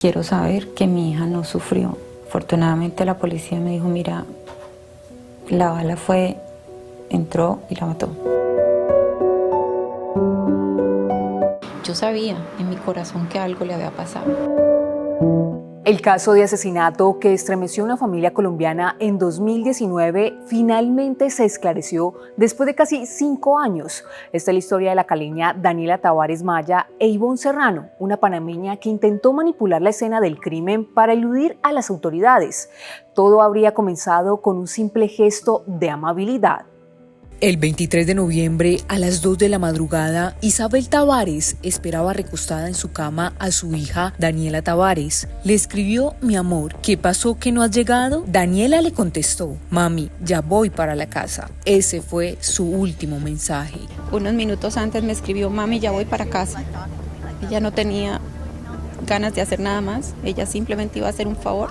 Quiero saber que mi hija no sufrió. Afortunadamente la policía me dijo, mira, la bala entró y la mató. Yo sabía en mi corazón que algo le había pasado. El caso de asesinato que estremeció a una familia colombiana en 2019 finalmente se esclareció después de casi 5 años. Esta es la historia de la caleña Daniela Tavares Maya e Ivonne Serrano, una panameña que intentó manipular la escena del crimen para eludir a las autoridades. Todo habría comenzado con un simple gesto de amabilidad. El 23 de noviembre, a las 2 de la madrugada, Isabel Tavares esperaba recostada en su cama a su hija, Daniela Tavares. Le escribió: mi amor, ¿qué pasó que no has llegado? Daniela le contestó: mami, ya voy para la casa. Ese fue su último mensaje. Unos minutos antes me escribió: mami, ya voy para casa. Ella no tenía ganas de hacer nada más, ella simplemente iba a hacer un favor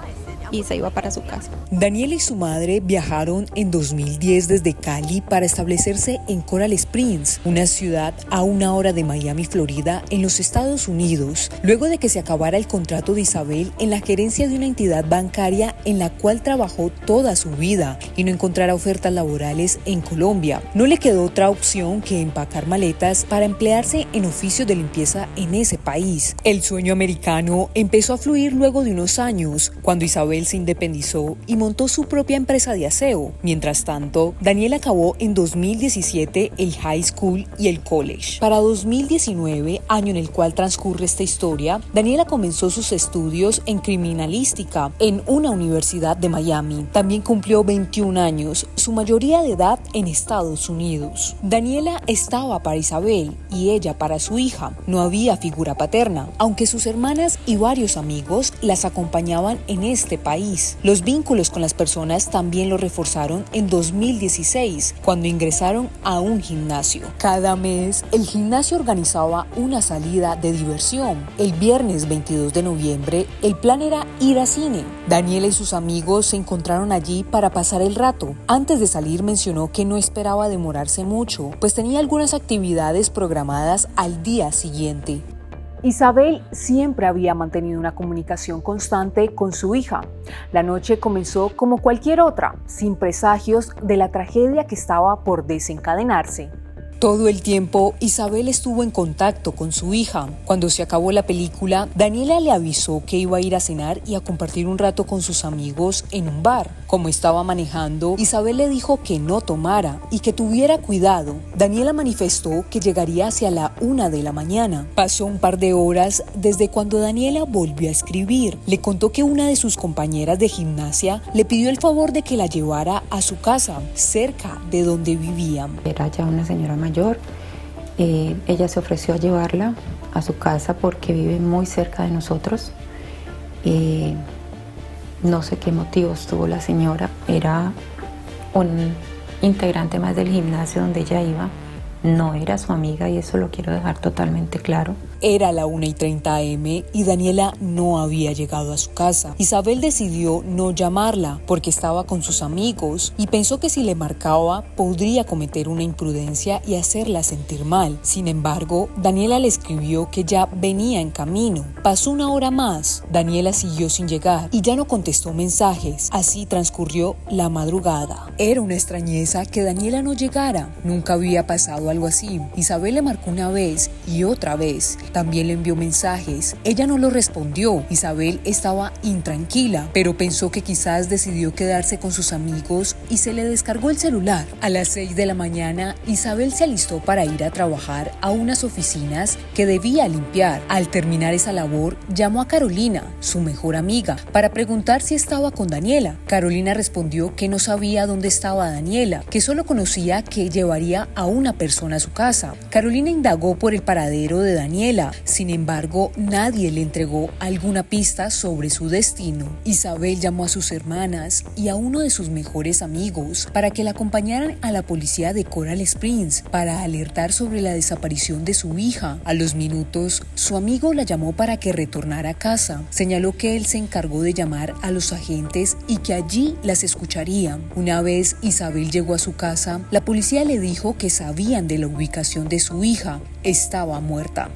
y se iba para su casa. Daniela y su madre viajaron en 2010 desde Cali para establecerse en Coral Springs, una ciudad a 1 hora de Miami, Florida, en los Estados Unidos, luego de que se acabara el contrato de Isabel en la gerencia de una entidad bancaria en la cual trabajó toda su vida y no encontrara ofertas laborales en Colombia. No le quedó otra opción que empacar maletas para emplearse en oficios de limpieza en ese país. El sueño americano empezó a fluir luego de unos años, cuando Isabel se independizó y montó su propia empresa de aseo. Mientras tanto, Daniela acabó en 2017 el high school y el college. Para 2019, año en el cual transcurre esta historia, Daniela comenzó sus estudios en criminalística en una universidad de Miami. También cumplió 21 años, su mayoría de edad en Estados Unidos. Daniela estaba para Isabel y ella para su hija. No había figura paterna, aunque sus hermanas y varios amigos las acompañaban en este país. Los vínculos con las personas también lo reforzaron en 2016, cuando ingresaron a un gimnasio. Cada mes, el gimnasio organizaba una salida de diversión. El viernes 22 de noviembre, el plan era ir a cine. Daniela y sus amigos se encontraron allí para pasar el rato. Antes de salir mencionó que no esperaba demorarse mucho, pues tenía algunas actividades programadas al día siguiente. Isabel siempre había mantenido una comunicación constante con su hija. La noche comenzó como cualquier otra, sin presagios de la tragedia que estaba por desencadenarse. Todo el tiempo, Isabel estuvo en contacto con su hija. Cuando se acabó la película, Daniela le avisó que iba a ir a cenar y a compartir un rato con sus amigos en un bar. Como estaba manejando, Isabel le dijo que no tomara y que tuviera cuidado. Daniela manifestó que llegaría hacia la 1 de la mañana. Pasó un par de horas desde cuando Daniela volvió a escribir. Le contó que una de sus compañeras de gimnasia le pidió el favor de que la llevara a su casa, cerca de donde vivían. Era ya una señora mayor. Ella se ofreció a llevarla a su casa porque vive muy cerca de nosotros. No sé qué motivos tuvo la señora. Era un integrante más del gimnasio donde ella iba. No era su amiga y eso lo quiero dejar totalmente claro. Era la 1:30 am y Daniela no había llegado a su casa. Isabel decidió no llamarla porque estaba con sus amigos y pensó que si le marcaba podría cometer una imprudencia y hacerla sentir mal. Sin embargo, Daniela le escribió que ya venía en camino. Pasó 1 hora más. Daniela siguió sin llegar y ya no contestó mensajes. Así transcurrió la madrugada. Era una extrañeza que Daniela no llegara. Nunca había pasado algo así. Isabel le marcó una vez y otra vez. También le envió mensajes. Ella no lo respondió. Isabel estaba intranquila, pero pensó que quizás decidió quedarse con sus amigos y se le descargó el celular. A las 6 de la mañana, Isabel se alistó para ir a trabajar a unas oficinas que debía limpiar. Al terminar esa labor, llamó a Carolina, su mejor amiga, para preguntar si estaba con Daniela. Carolina respondió que no sabía dónde estaba Daniela, que solo conocía que llevaría a una persona a su casa. Carolina indagó por el paradero de Daniela. Sin embargo, nadie le entregó alguna pista sobre su destino. Isabel llamó a sus hermanas y a uno de sus mejores amigos para que la acompañaran a la policía de Coral Springs para alertar sobre la desaparición de su hija. A los minutos, su amigo la llamó para que retornara a casa. Señaló que él se encargó de llamar a los agentes y que allí las escucharían. Una vez Isabel llegó a su casa, la policía le dijo que sabían de la ubicación de su hija. Estaba muerta.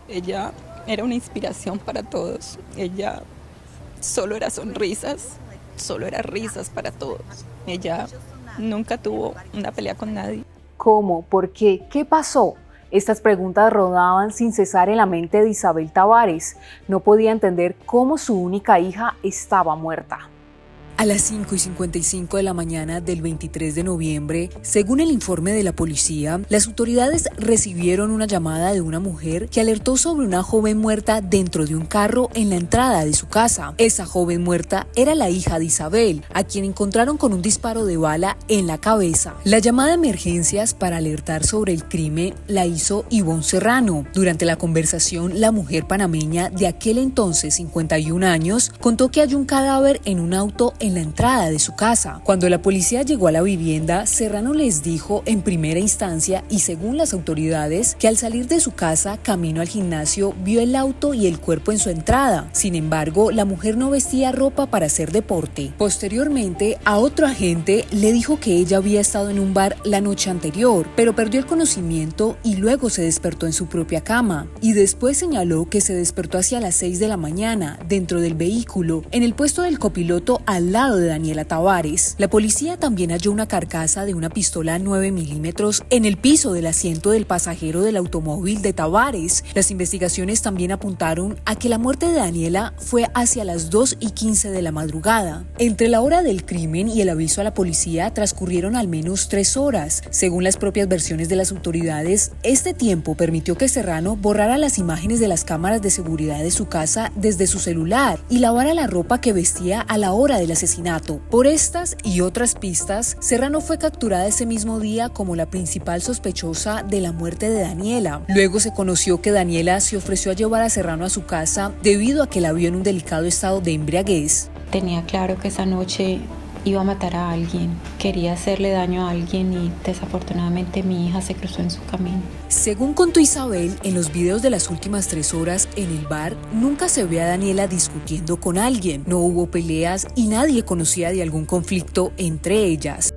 Ella era una inspiración para todos. Ella solo era sonrisas, solo era risas para todos. Ella nunca tuvo una pelea con nadie. ¿Cómo? ¿Por qué? ¿Qué pasó? Estas preguntas rodaban sin cesar en la mente de Isabel Tavares. No podía entender cómo su única hija estaba muerta. A las 5:55 de la mañana del 23 de noviembre, según el informe de la policía, las autoridades recibieron una llamada de una mujer que alertó sobre una joven muerta dentro de un carro en la entrada de su casa. Esa joven muerta era la hija de Isabel, a quien encontraron con un disparo de bala en la cabeza. La llamada de emergencias para alertar sobre el crimen la hizo Ivonne Serrano. Durante la conversación, la mujer panameña de aquel entonces, 51 años, contó que halló un cadáver en un auto en la entrada de su casa. Cuando la policía llegó a la vivienda, Serrano les dijo en primera instancia y según las autoridades que al salir de su casa camino al gimnasio vio el auto y el cuerpo en su entrada. Sin embargo, la mujer no vestía ropa para hacer deporte. Posteriormente, a otro agente le dijo que ella había estado en un bar la noche anterior, pero perdió el conocimiento y luego se despertó en su propia cama. Y después señaló que se despertó hacia las 6 de la mañana dentro del vehículo, en el puesto del copiloto al lado de Daniela Tavares. La policía también halló una carcasa de una pistola 9 milímetros en el piso del asiento del pasajero del automóvil de Tavares. Las investigaciones también apuntaron a que la muerte de Daniela fue hacia las 2:15 de la madrugada. Entre la hora del crimen y el aviso a la policía transcurrieron al menos 3 horas. Según las propias versiones de las autoridades, este tiempo permitió que Serrano borrara las imágenes de las cámaras de seguridad de su casa desde su celular y lavara la ropa que vestía a la hora del asesinato. Por estas y otras pistas, Serrano fue capturada ese mismo día como la principal sospechosa de la muerte de Daniela. Luego se conoció que Daniela se ofreció a llevar a Serrano a su casa debido a que la vio en un delicado estado de embriaguez. Tenía claro que esa noche iba a matar a alguien, quería hacerle daño a alguien y desafortunadamente mi hija se cruzó en su camino. Según contó Isabel, en los videos de las últimas 3 horas en el bar, nunca se ve a Daniela discutiendo con alguien, no hubo peleas y nadie conocía de algún conflicto entre ellas.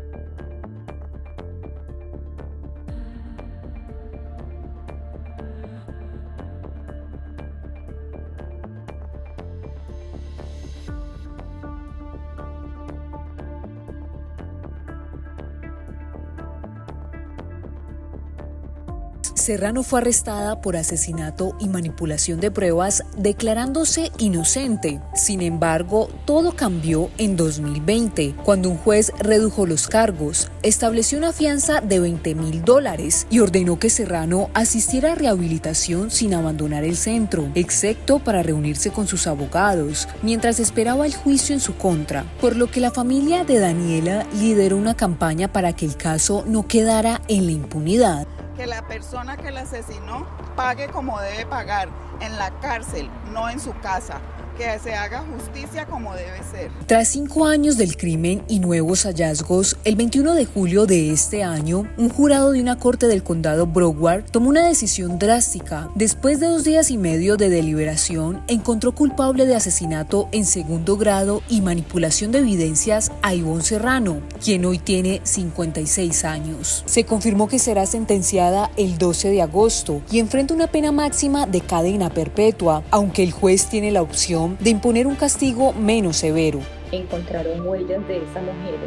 Serrano fue arrestada por asesinato y manipulación de pruebas, declarándose inocente. Sin embargo, todo cambió en 2020, cuando un juez redujo los cargos, estableció una fianza de $20,000 y ordenó que Serrano asistiera a rehabilitación sin abandonar el centro, excepto para reunirse con sus abogados, mientras esperaba el juicio en su contra, por lo que la familia de Daniela lideró una campaña para que el caso no quedara en la impunidad. Que la persona que la asesinó pague como debe pagar, en la cárcel, no en su casa. Que se haga justicia como debe ser. Tras 5 años del crimen y nuevos hallazgos, el 21 de julio de este año, un jurado de una corte del condado Broward tomó una decisión drástica. Después de 2 días y medio de deliberación, encontró culpable de asesinato en segundo grado y manipulación de evidencias a Ivonne Serrano, quien hoy tiene 56 años. Se confirmó que será sentenciada el 12 de agosto y enfrenta una pena máxima de cadena perpetua, aunque el juez tiene la opción de imponer un castigo menos severo. Encontraron huellas de esa mujer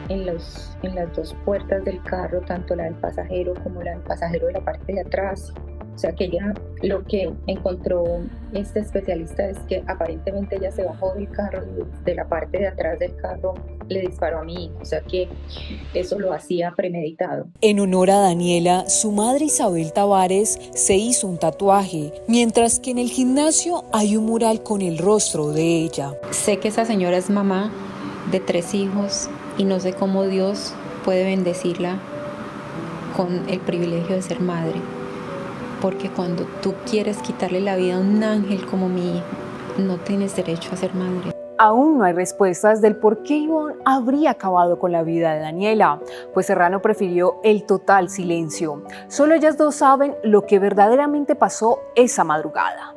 en las 2 puertas del carro, tanto la del pasajero como la del pasajero de la parte de atrás. O sea que ella, lo que encontró este especialista es que aparentemente ella se bajó del carro, de la parte de atrás del carro le disparó a mi hijo, o sea que eso lo hacía premeditado. En honor a Daniela, su madre Isabel Tavares se hizo un tatuaje, mientras que en el gimnasio hay un mural con el rostro de ella. Sé que esa señora es mamá de 3 hijos y no sé cómo Dios puede bendecirla con el privilegio de ser madre. Porque cuando tú quieres quitarle la vida a un ángel como mi hijo, no tienes derecho a ser madre. Aún no hay respuestas del por qué Ivonne habría acabado con la vida de Daniela, pues Serrano prefirió el total silencio. Solo ellas dos saben lo que verdaderamente pasó esa madrugada.